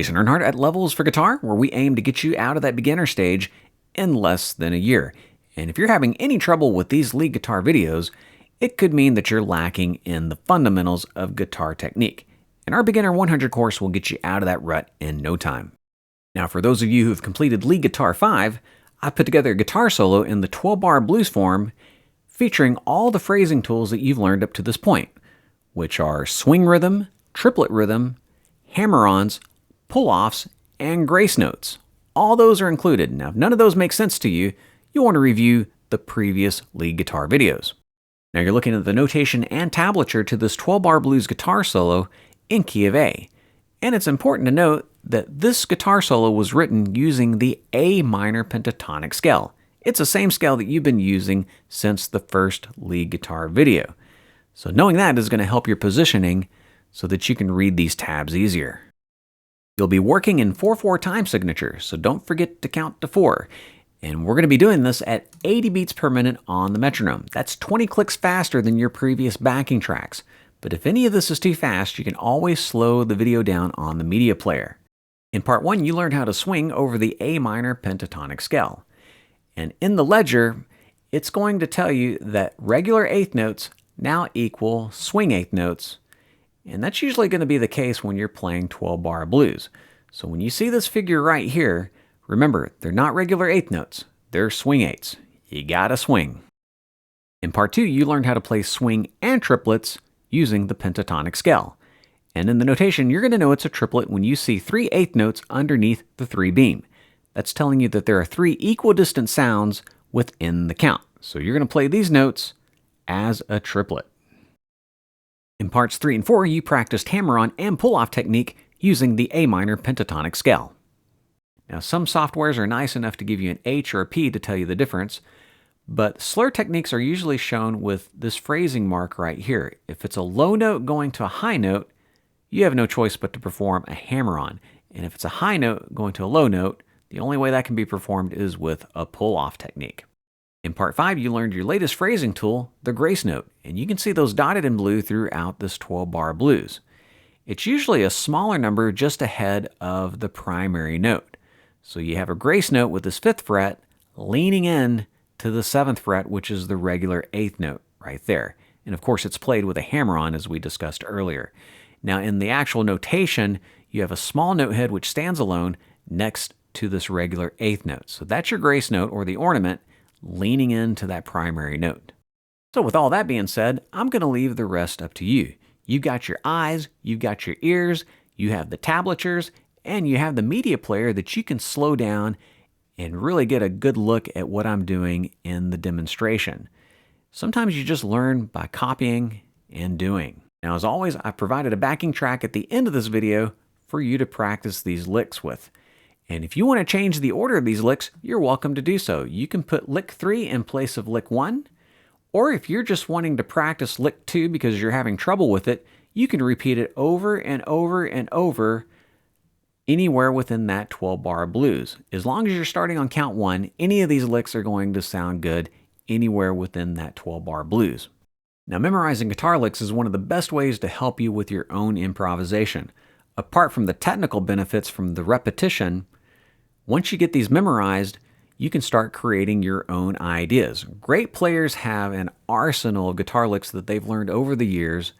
Jason Earnhardt at Levels for Guitar, where we aim to get you out of that beginner stage in less than a year. And if you're having any trouble with these lead guitar videos, it could mean that you're lacking in the fundamentals of guitar technique. And our Beginner 100 course will get you out of that rut in no time. Now, for those of you who have completed Lead Guitar 5, I've put together a guitar solo in the 12-bar blues form, featuring all the phrasing tools that you've learned up to this point, which are swing rhythm, triplet rhythm, hammer-ons, pull-offs, and grace notes. All those are included. Now, if none of those make sense to you, you'll want to review the previous lead guitar videos. Now, you're looking at the notation and tablature to this 12-bar blues guitar solo in key of A. And it's important to note that this guitar solo was written using the A minor pentatonic scale. It's the same scale that you've been using since the first lead guitar video. So knowing that is going to help your positioning so that you can read these tabs easier. You'll be working in 4/4 time signature, so don't forget to count to 4. And we're going to be doing this at 80 beats per minute on the metronome. That's 20 clicks faster than your previous backing tracks. But if any of this is too fast, you can always slow the video down on the media player. In part 1, you learned how to swing over the A minor pentatonic scale. And in the ledger, it's going to tell you that regular eighth notes now equal swing eighth notes. And that's usually going to be the case when you're playing 12-bar blues. So when you see this figure right here, remember, they're not regular eighth notes. They're swing eighths. You gotta swing. In part 2, you learned how to play swing and triplets using the pentatonic scale. And in the notation, you're going to know it's a triplet when you see 3 eighth notes underneath the 3 beam. That's telling you that there are 3 equidistant sounds within the count. So you're going to play these notes as a triplet. In parts 3 and 4, you practiced hammer-on and pull-off technique using the A minor pentatonic scale. Now, some softwares are nice enough to give you an H or a P to tell you the difference, but slur techniques are usually shown with this phrasing mark right here. If it's a low note going to a high note, you have no choice but to perform a hammer-on. And if it's a high note going to a low note, the only way that can be performed is with a pull-off technique. In part 5, you learned your latest phrasing tool, the grace note, and you can see those dotted in blue throughout this 12-bar blues. It's usually a smaller number just ahead of the primary note. So you have a grace note with this 5th fret leaning in to the 7th fret, which is the regular 8th note right there. And of course, it's played with a hammer-on, as we discussed earlier. Now, in the actual notation, you have a small note head which stands alone next to this regular 8th note. So that's your grace note, or the ornament, leaning into that primary note. So with all that being said, I'm going to leave the rest up to you. You've got your eyes, you've got your ears, you have the tablatures, and you have the media player that you can slow down and really get a good look at what I'm doing in the demonstration. Sometimes you just learn by copying and doing. Now, as always, I've provided a backing track at the end of this video for you to practice these licks with. And if you want to change the order of these licks, you're welcome to do so. You can put lick 3 in place of lick 1, or if you're just wanting to practice lick 2 because you're having trouble with it, you can repeat it over and over and over anywhere within that 12-bar blues. As long as you're starting on count 1, any of these licks are going to sound good anywhere within that 12-bar blues. Now, memorizing guitar licks is one of the best ways to help you with your own improvisation. Apart from the technical benefits from the repetition, once you get these memorized, you can start creating your own ideas. Great players have an arsenal of guitar licks that they've learned over the years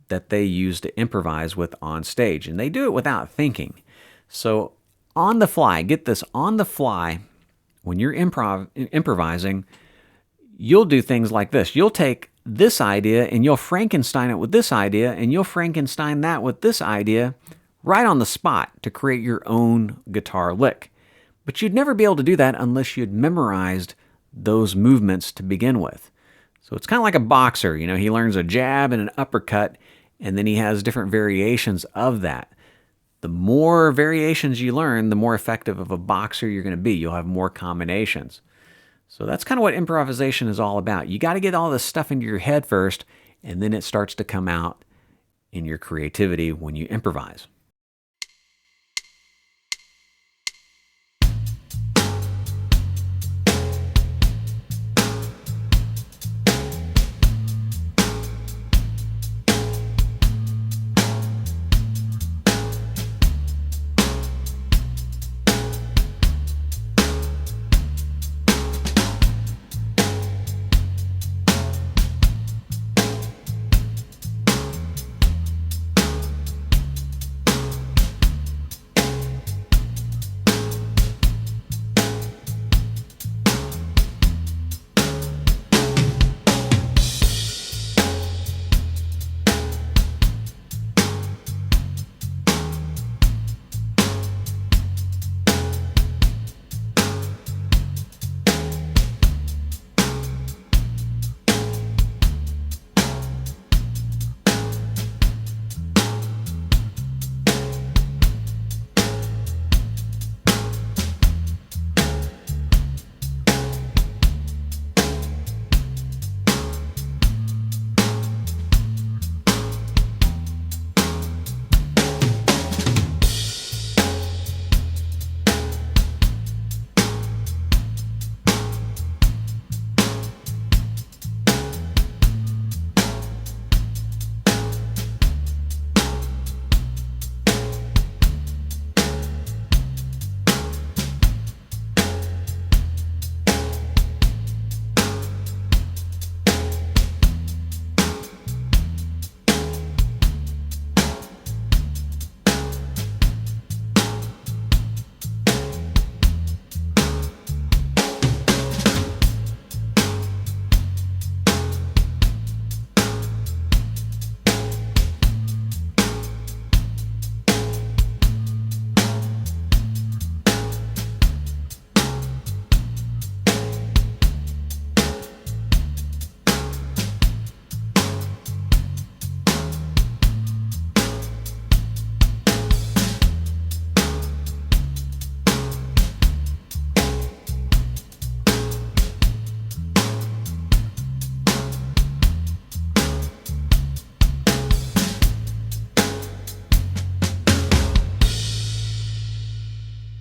that they use to improvise with on stage, and they do it without thinking. So on the fly, get this, on the fly, when you're improvising, you'll do things like this. You'll take this idea and you'll Frankenstein it with this idea, and you'll Frankenstein that with this idea right on the spot to create your own guitar lick. But you'd never be able to do that unless you'd memorized those movements to begin with. So it's kind of like a boxer. You know, he learns a jab and an uppercut, and then he has different variations of that. The more variations you learn, the more effective of a boxer you're going to be. You'll have more combinations. So that's kind of what improvisation is all about. You got to get all this stuff into your head first, and then it starts to come out in your creativity when you improvise.